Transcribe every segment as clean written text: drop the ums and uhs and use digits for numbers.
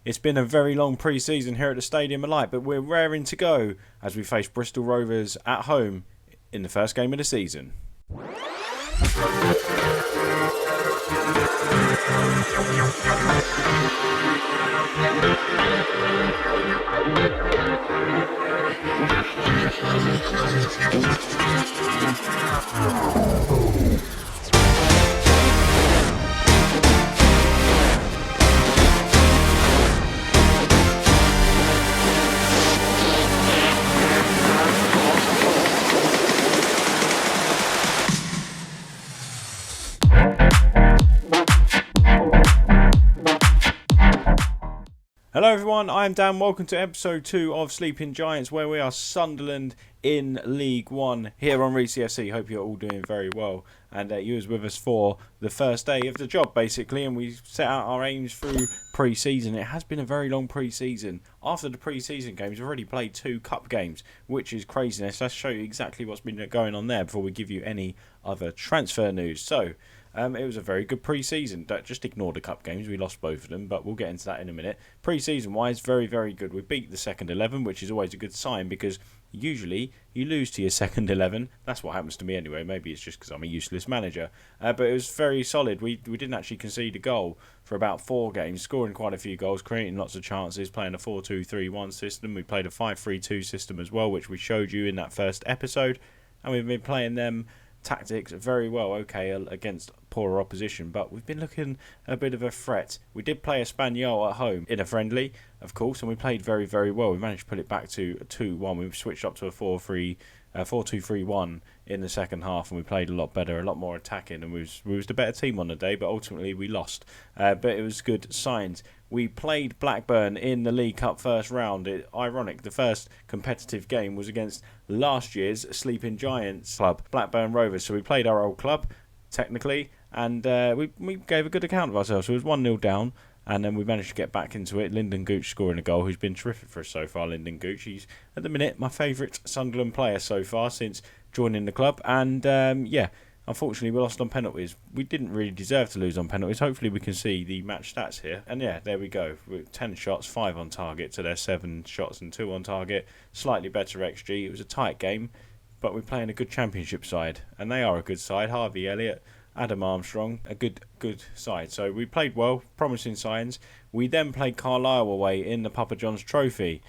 It's been a very long pre-season here at the Stadium of Light, but we're raring to go as we face Bristol Rovers at home in the first game of the season. Hello everyone, I am Dan. Welcome to episode 2 of Sleeping Giants, where we are Sunderland in League 1 here on Reesy FC. Hope you're all doing very well, and you was with us for the first day of the job basically, and we set out our aims through pre-season. It has been a very long pre-season. After the pre-season games, we've already played 2 cup games, which is craziness. Let's show you exactly what's been going on there before we give you any other transfer news. So it was a very good pre-season. Just ignore the cup games. We lost both of them, but we'll get into that in a minute. Pre-season wise, very, very good. We beat the second 11, which is always a good sign because usually you lose to your second 11. That's what happens to me anyway. Maybe it's just because I'm a useless manager. But it was very solid. We didn't actually concede a goal for about 4 games, scoring quite a few goals, creating lots of chances, playing a 4-2-3-1 system. We played a 5-3-2 system as well, which we showed you in that first episode. And we've been playing them tactics very well, okay, against poorer opposition, but we've been looking a bit of a threat. We did play Espanyol at home in a friendly, of course, and we played very, very well. We managed to put it back to a 2-1. We switched up to a 4-2-3-1 in the second half, and we played a lot better, a lot more attacking, and we was the better team on the day, but ultimately we lost. But it was good signs. We played Blackburn in the League Cup first round. Ironic, the first competitive game was against last year's Sleeping Giants club, Blackburn Rovers. So we played our old club, technically, and we gave a good account of ourselves. So it was 1-0 down, and then we managed to get back into it. Lyndon Gooch scoring a goal, who's been terrific for us so far, Lyndon Gooch. He's, at the minute, my favourite Sunderland player so far since joining the club. And, unfortunately, we lost on penalties. We didn't really deserve to lose on penalties. Hopefully, we can see the match stats here. And yeah, there we go. 10 shots, 5 on target to their 7 shots and 2 on target. Slightly better XG. It was a tight game, but we're playing a good Championship side. And they are a good side. Harvey Elliott, Adam Armstrong, a good side. So we played well, promising signs. We then played Carlisle away in the Papa John's Trophy.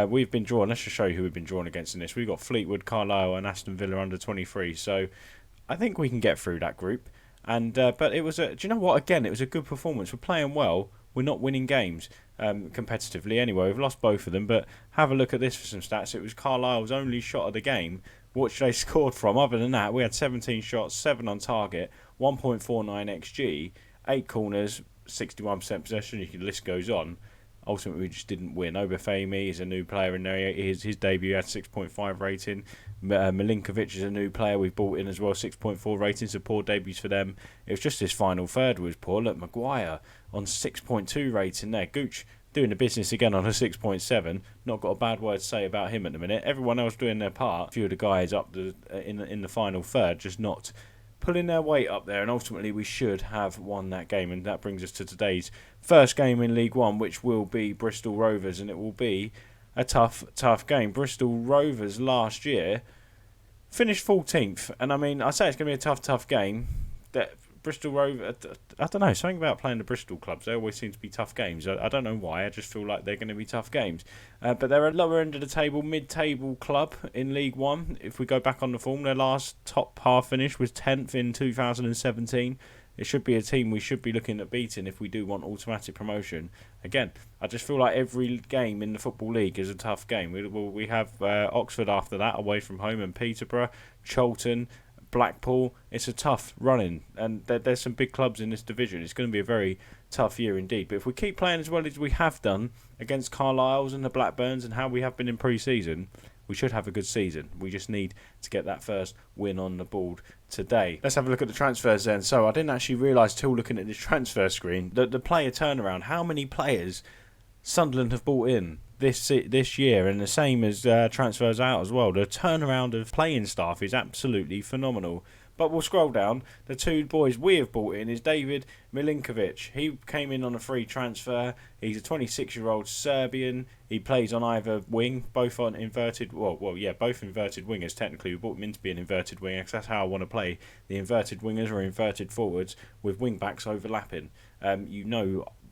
We've been drawn. Let's just show you who we've been drawn against in this. We've got Fleetwood, Carlisle and Aston Villa under 23. So I think we can get through that group. And but it was do you know what? Again, it was a good performance. We're playing well. We're not winning games competitively anyway. We've lost both of them. But have a look at this for some stats. It was Carlisle's only shot of the game, which they scored from. Other than that, we had 17 shots, 7 on target, 1.49 XG, 8 corners, 61% possession. The list goes on. Ultimately, we just didn't win. Obafemi is a new player in there. His debut had 6.5 rating. Milinkovic is a new player we've brought in as well, 6.4 rating, so poor debuts for them. It was just this final third was poor. Look, Maguire on 6.2 rating there. Gooch doing the business again on a 6.7. Not got a bad word to say about him at the minute. Everyone else doing their part. A few of the guys up in the final third just not pulling their weight up there, and ultimately we should have won that game. And that brings us to today's first game in League 1, which will be Bristol Rovers, and it will be a tough game. Bristol Rovers last year finished 14th, and I mean, I say it's going to be a tough game. That Bristol Rovers, I don't know, something about playing the Bristol clubs, they always seem to be tough games. I don't know why, I just feel like they're going to be tough games. But they're a lower end of the table, mid-table club in League 1. If we go back on the form, their last top half finish was 10th in 2017. It should be a team we should be looking at beating if we do want automatic promotion. Again, I just feel like every game in the Football League is a tough game. We have Oxford after that, away from home, and Peterborough, Charlton, Blackpool. It's a tough running, and there's some big clubs in this division. It's going to be a very tough year indeed. But if we keep playing as well as we have done against Carlisles and the Blackburns and how we have been in pre-season, we should have a good season. We just need to get that first win on the board today. Let's have a look at the transfers then. So I didn't actually realise till looking at this transfer screen that the player turnaround, how many players Sunderland have brought in this year, and the same as transfers out as well. The turnaround of playing staff is absolutely phenomenal. But we'll scroll down. The two boys we have brought in is David Milinkovic. He came in on a free transfer. He's a 26-year-old Serbian. He plays on either wing, both on inverted... both inverted wingers, technically. We brought him in to be an inverted winger because that's how I want to play. The inverted wingers or inverted forwards with wing-backs overlapping.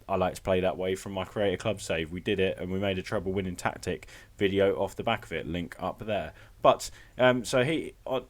I like to play that way from my Creator Club save. We did it and we made a treble-winning tactic video off the back of it. Link up there. But so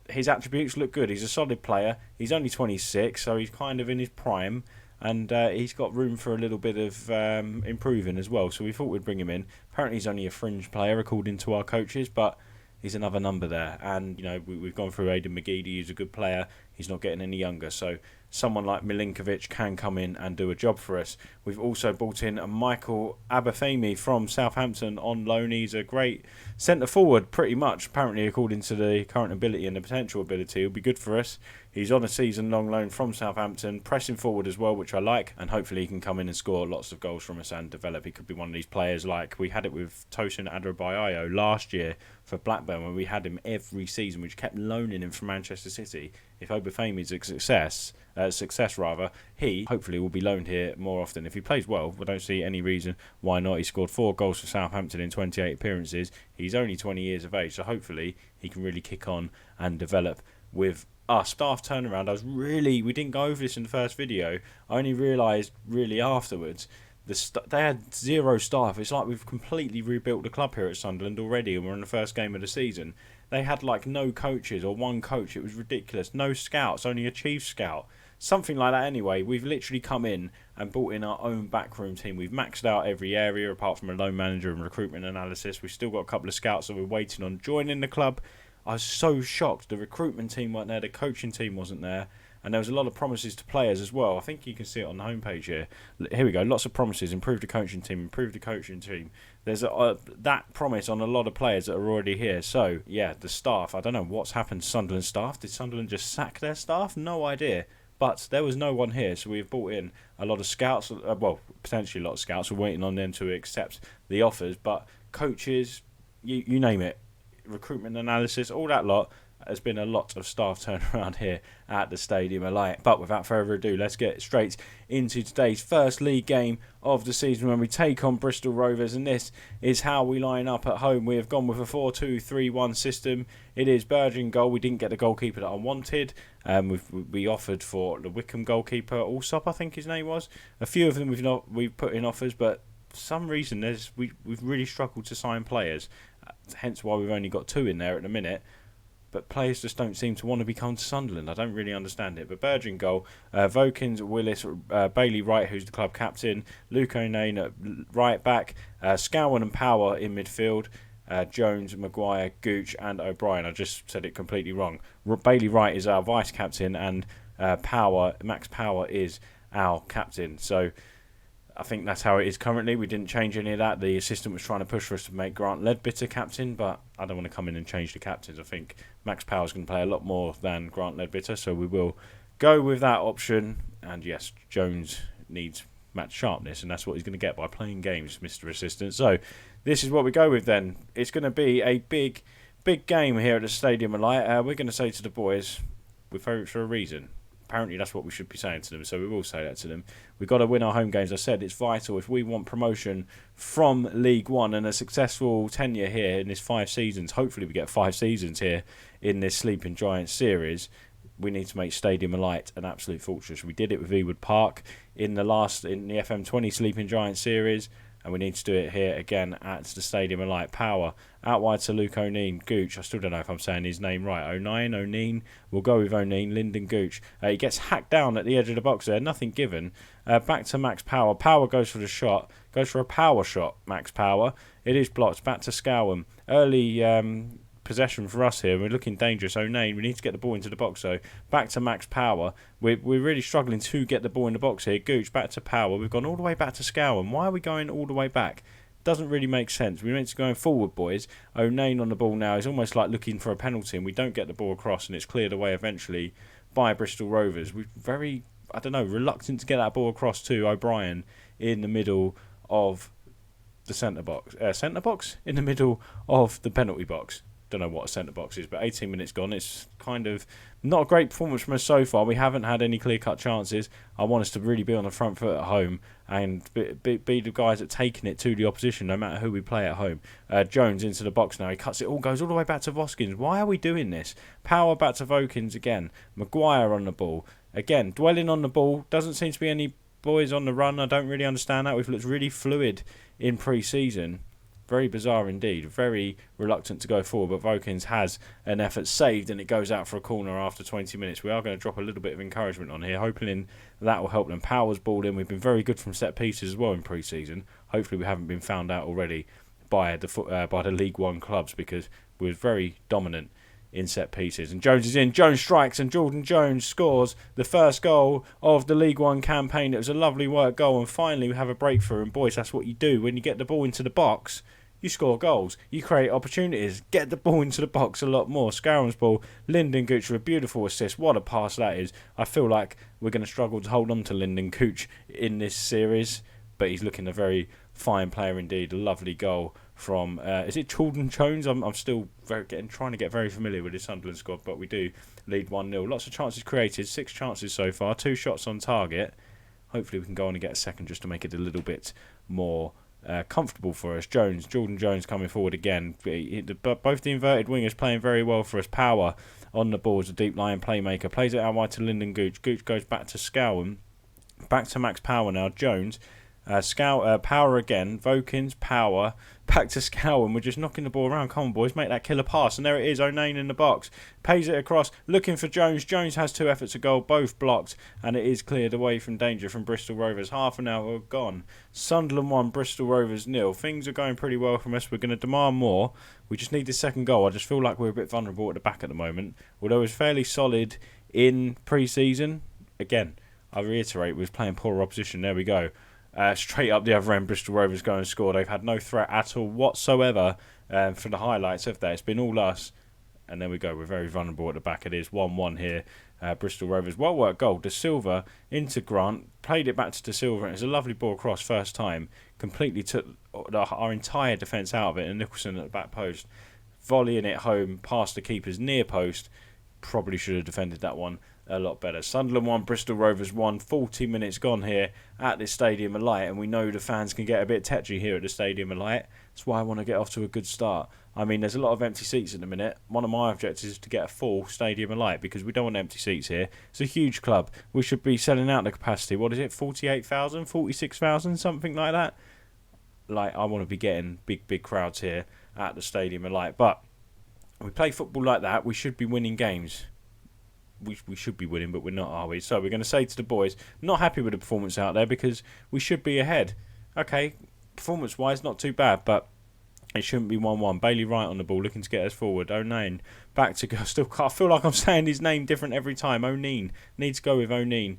his attributes look good. He's a solid player. He's only 26, so he's kind of in his prime, and he's got room for a little bit of improving as well. So we thought we'd bring him in. Apparently, he's only a fringe player according to our coaches, but he's another number there. And we've gone through Aidan McGeady. He's a good player. He's not getting any younger, so someone like Milinkovic can come in and do a job for us. We've also brought in a Michael Abafemi from Southampton on loan. He's a great centre forward, pretty much, apparently, according to the current ability and the potential ability. He'll be good for us. He's on a season-long loan from Southampton, pressing forward as well, which I like, and hopefully he can come in and score lots of goals from us and develop. He could be one of these players like we had it with Tosin Adarabioyo last year for Blackburn, where we had him every season, which kept loaning him from Manchester City. If Obafemi is a success, he hopefully will be loaned here more often. If he plays well, we don't see any reason why not. He scored 4 goals for Southampton in 28 appearances. He's only 20 years of age, so hopefully he can really kick on and develop with us. Staff turnaround, we didn't go over this in the first video. I only realised really afterwards. They had 0 staff. It's like we've completely rebuilt the club here at Sunderland already, and we're in the first game of the season. They had no coaches or one coach. It was ridiculous. No scouts, only a chief scout. Something like that anyway. We've literally come in and brought in our own backroom team. We've maxed out every area apart from a loan manager and recruitment analysis. We've still got a couple of scouts that we're waiting on joining the club. I was so shocked. The recruitment team weren't there. The coaching team wasn't there. And there was a lot of promises to players as well. I think you can see it on the homepage here. Here we go. Lots of promises. Improve the coaching team. Improve the coaching team. There's that promise on a lot of players that are already here. So, yeah, the staff. I don't know what's happened to Sunderland staff. Did Sunderland just sack their staff? No idea. But there was no one here. So we've brought in a lot of scouts. Potentially a lot of scouts. We're waiting on them to accept the offers. But coaches, you name it. Recruitment analysis, all that lot. There's been a lot of staff turnaround here at the Stadium of Light. But without further ado, let's get straight into today's first league game of the season when we take on Bristol Rovers. And this is how we line up at home. We have gone with a 4-2-3-1 system. It is Berger in goal. We didn't get the goalkeeper that I wanted. We offered for the Wickham goalkeeper, Allsop, I think his name was. A few of them we've put in offers, but for some reason we've really struggled to sign players. Hence why we've only got 2 in there at the minute. But players just don't seem to want to become to Sunderland. I don't really understand it. But Berger in goal, Vokins, Willis, Bailey Wright, who's the club captain, Luke O'Neill at right back, Scowen and Power in midfield, Jones, Maguire, Gooch and O'Brien. I just said it completely wrong. Bailey Wright is our vice captain and Max Power is our captain. So I think that's how it is currently. We didn't change any of that. The assistant was trying to push for us to make Grant Ledbetter captain, but I don't want to come in and change the captains. I think Max Power's going to play a lot more than Grant Ledbetter, so we will go with that option. And yes, Jones needs match sharpness, and that's what he's going to get by playing games, Mr. Assistant. So this is what we go with then. It's going to be a big game here at the Stadium of Light. We're going to say to the boys, we're favourites for a reason. Apparently that's what we should be saying to them, so we will say that to them. We've got to win our home games. I said it's vital if we want promotion from League One and a successful tenure here in this 5 seasons. Hopefully we get 5 seasons here in this Sleeping Giants series. We need to make Stadium of Light an absolute fortress. We did it with Ewood Park in the FM20 Sleeping Giants series, and we need to do it here again at the Stadium of Light. Power out wide to Luke O'Neill. Gooch, I still don't know if I'm saying his name right. O'Neill. We'll go with O'Neill. Lyndon Gooch. He gets hacked down at the edge of the box there. Nothing given. Back to Max Power. Power goes for the shot. Goes for a power shot, Max Power. It is blocked. Back to Scowen. Early possession for us here. We're looking dangerous. O'Neill, we need to get the ball into the box though. Back to Max Power. We're really struggling to get the ball in the box here. Gooch back to Power. We've gone all the way back to Scowen. Why are we going all the way back? Doesn't really make sense. We're meant to be going forward, boys. O'Neill on the ball now. He's almost like looking for a penalty, and we don't get the ball across, and it's cleared away eventually by Bristol Rovers. We're very, reluctant to get that ball across to O'Brien in the middle of the centre box. In the middle of the penalty box. don't know what a centre-box is, but 18 minutes gone. It's kind of not a great performance from us so far. We haven't had any clear-cut chances. I want us to really be on the front foot at home and be the guys that taking it to the opposition, no matter who we play at home. Jones into the box now. He cuts it all, goes all the way back to Voskins. Why are we doing this? Power back to Vokins again. Maguire on the ball. Again, dwelling on the ball. Doesn't seem to be any boys on the run. I don't really understand that. We've looked really fluid in pre-season. Very bizarre indeed. Very reluctant to go forward, but Vokins has an effort saved and it goes out for a corner after 20 minutes. We are going to drop a little bit of encouragement on here, hoping that will help them. Power's balled in. We've been very good from set pieces as well in pre-season. Hopefully we haven't been found out already by the League One clubs, because we're very dominant in set pieces. And Jones is in. Jones strikes and Jordan Jones scores the first goal of the League One campaign. It was a lovely work goal, and finally we have a breakthrough. And boys, that's what you do when you get the ball into the box. You score goals. You create opportunities. Get the ball into the box a lot more. Scarron's ball. Lyndon Gooch with a beautiful assist. What a pass that is. I feel like we're going to struggle to hold on to Lyndon Gooch in this series, but he's looking a very fine player indeed. A lovely goal from, is it Jordan Jones? I'm still trying to get very familiar with this Sunderland squad, but we do lead 1-0. Lots of chances created. 6 chances so far. 2 shots on target. Hopefully we can go on and get a second just to make it a little bit more comfortable for us. Jordan Jones coming forward again. Both the inverted wingers playing very well for us. Power on the ball as a deep line playmaker. Plays it out wide to Lyndon Gooch. Gooch goes back to Scowen. Back to Max Power now. Jones. Power again. Vokins. Power. Back to Scowen. We're just knocking the ball around. Come on, boys. Make that killer pass. And there it is. O'Neill in the box. Pays it across. Looking for Jones. Jones has 2 efforts of goal. Both blocked. And it is cleared away from danger from Bristol Rovers. Half an hour gone. Sunderland 1. Bristol Rovers 0. Things are going pretty well from us. We're going to demand more. We just need the second goal. I just feel like we're a bit vulnerable at the back at the moment. Although it was fairly solid in pre-season. Again, I reiterate, we was playing poor opposition. There we go. Straight up the other end, Bristol Rovers go and score. They've had no threat at all whatsoever for the highlights of that. It's been all us. And there we go. We're very vulnerable at the back. It is 1-1 here. Bristol Rovers. Well worked goal. De Silva into Grant. Played it back to De Silva. And it's a lovely ball across first time. Completely took our entire defence out of it. And Nicholson at the back post. Volleying it home past the keeper's near post. Probably should have defended that one a lot better. Sunderland 1, Bristol Rovers 1. 40 minutes gone here at this Stadium of Light, and we know the fans can get a bit tetchy here at the Stadium of Light. That's why I want to get off to a good start. I mean, there's a lot of empty seats at the minute. One of my objectives is to get a full Stadium of Light, because we don't want empty seats here. It's a huge club. We should be selling out the capacity. What is it? 48,000, 46,000, something like that. Like, I want to be getting big crowds here at the Stadium of Light. But we play football like that, we should be winning games. We should be winning, but we're not, are we? So we're going to say to the boys, not happy with the performance out there, because we should be ahead. Okay, performance-wise, not too bad, but it shouldn't be 1-1. Bailey Wright on the ball, looking to get us forward. O'Neill back to go. I feel like I'm saying his name different every time. O'Neill. Needs to go with O'Neill.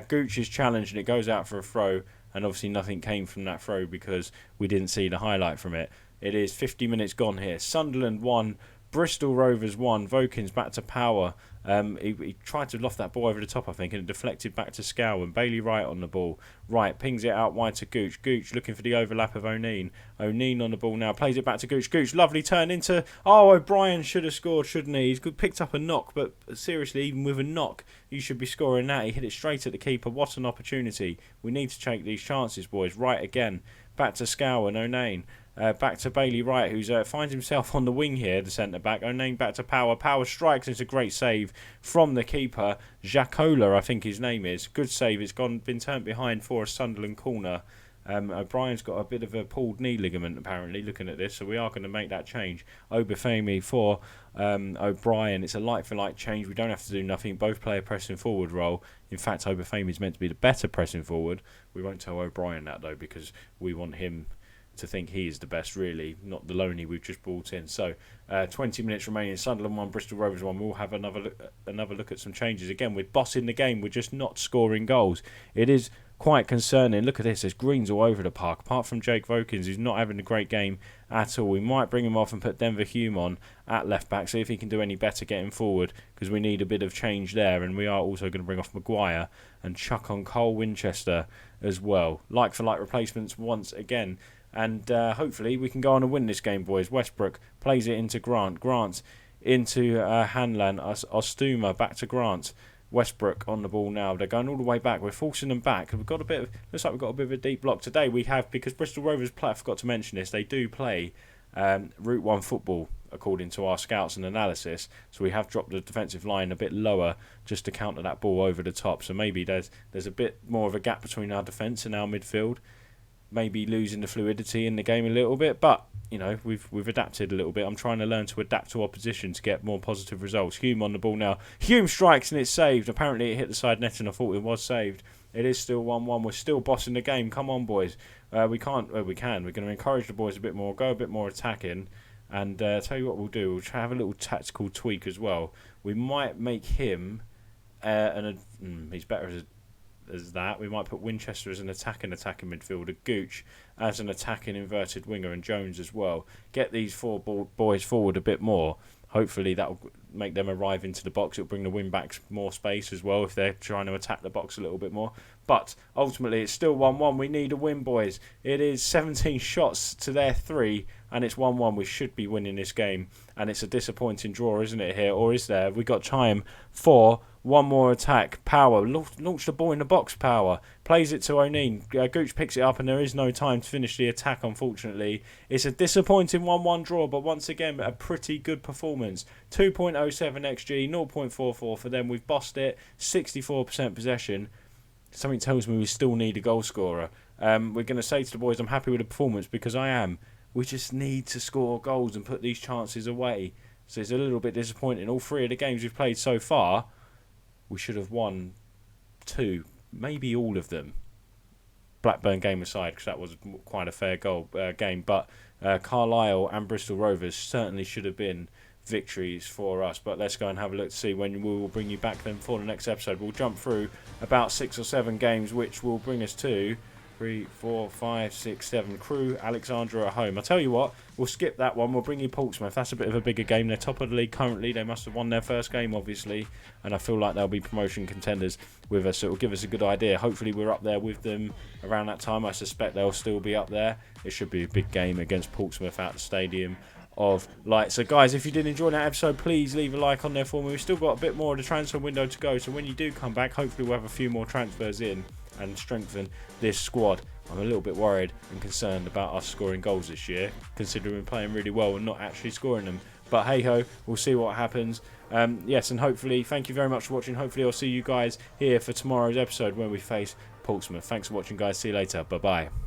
Gooch is challenged, and it goes out for a throw. And obviously nothing came from that throw because we didn't see the highlight from it. It is 50 minutes gone here. Sunderland 1. Bristol Rovers 1. Vokins back to Power. He tried to loft that ball over the top, I think, and it deflected back to Scowen. Bailey Wright on the ball. Wright pings it out wide to Gooch. Gooch looking for the overlap of O'Neill. O'Neill on the ball now. Plays it back to Gooch. Gooch, lovely turn into... Oh, O'Brien should have scored, shouldn't he? He's picked up a knock, but seriously, even with a knock, you should be scoring that. He hit it straight at the keeper. What an opportunity. We need to take these chances, boys. Wright again. Back to Scowen. O'Neill. Back to Bailey Wright, who finds himself on the wing here, the centre-back. O'Neill back to Power. Power strikes. It's a great save from the keeper. Jacola, I think his name is. Good save. It's been turned behind for a Sunderland corner. O'Brien's got a bit of a pulled knee ligament, apparently, looking at this, so we are going to make that change. Obafemi for O'Brien. It's a like-for-like change. We don't have to do nothing. Both play a pressing forward role. In fact, Obafemi is meant to be the better pressing forward. We won't tell O'Brien that, though, because we want him to think he is the best, really, not the loney we've just brought in. So 20 minutes remaining. Sunderland 1, Bristol Rovers 1. We'll have another look at some changes. Again, we're bossing the game. We're just not scoring goals. It is quite concerning. Look at this. There's greens all over the park. Apart from Jake Vokins, who's not having a great game at all. We might bring him off and put Denver Hume on at left back, see if he can do any better getting forward, because we need a bit of change there. And we are also going to bring off Maguire and chuck on Cole Winchester as well. Like for like replacements once again. And hopefully we can go on and win this game, boys. Westbrook plays it into Grant. Grant into Hanlan. Ostuma back to Grant. Westbrook on the ball now. They're going all the way back. We're forcing them back. Looks like we've got a bit of a deep block today. We have, because Bristol Rovers play, I forgot to mention this, they do play Route 1 football according to our scouts and analysis. So we have dropped the defensive line a bit lower just to counter that ball over the top. So maybe there's a bit more of a gap between our defence and our midfield. Maybe losing the fluidity in the game a little bit, but you know, we've adapted a little bit. I'm trying to learn to adapt to opposition to get more positive results. Hume on the ball now. Hume strikes and it's saved. Apparently it hit the side net and I thought it was saved. It is still 1-1. We're still bossing the game. Come on, boys. We can. We're going to encourage the boys a bit more, go a bit more attacking, and tell you what we'll do. We'll try have a little tactical tweak as well. We might make him he's better as that. We might put Winchester as an attacking midfielder, Gooch as an attacking inverted winger, and Jones as well. Get these four boys forward a bit more. Hopefully that will make them arrive into the box. It'll bring the wing-backs more space as well if they're trying to attack the box a little bit more. But ultimately it's still 1-1. We need a win, boys. It is 17 shots to their 3 and it's 1-1. We should be winning this game, and it's a disappointing draw, isn't it, here? Or is there? We got time for one more attack. Power. Launch the ball in the box, Power. Plays it to O'Neill. Gooch picks it up and there is no time to finish the attack, unfortunately. It's a disappointing 1-1 draw, but once again, a pretty good performance. 2.07 XG, 0.44 for them. We've bossed it. 64% possession. Something tells me we still need a goal scorer. We're going to say to the boys, I'm happy with the performance, because I am. We just need to score goals and put these chances away. So it's a little bit disappointing. All 3 of the games we've played so far, we should have won 2, maybe all of them. Blackburn game aside, because that was quite a fair game. But Carlisle and Bristol Rovers certainly should have been victories for us. But let's go and have a look to see when we will bring you back then for the next episode. We'll jump through about 6 or 7 games, which will bring us to 3, 4, 5, 6, 7. Crewe, Alexandra at home. I'll tell you what, we'll skip that one. We'll bring you Portsmouth. That's a bit of a bigger game. They're top of the league currently. They must have won their first game, obviously. And I feel like they'll be promotion contenders with us. So it will give us a good idea. Hopefully we're up there with them around that time. I suspect they'll still be up there. It should be a big game against Portsmouth at the Stadium of Light. So guys, if you did enjoy that episode, please leave a like on there for me. We've still got a bit more of the transfer window to go. So when you do come back, hopefully we'll have a few more transfers in and strengthen this squad. I'm a little bit worried and concerned about us scoring goals this year, considering we're playing really well and not actually scoring them. But hey ho, we'll see what happens. Yes, and hopefully, thank you very much for watching. Hopefully I'll see you guys here for tomorrow's episode when we face Portsmouth. Thanks for watching, guys. See you later. Bye bye.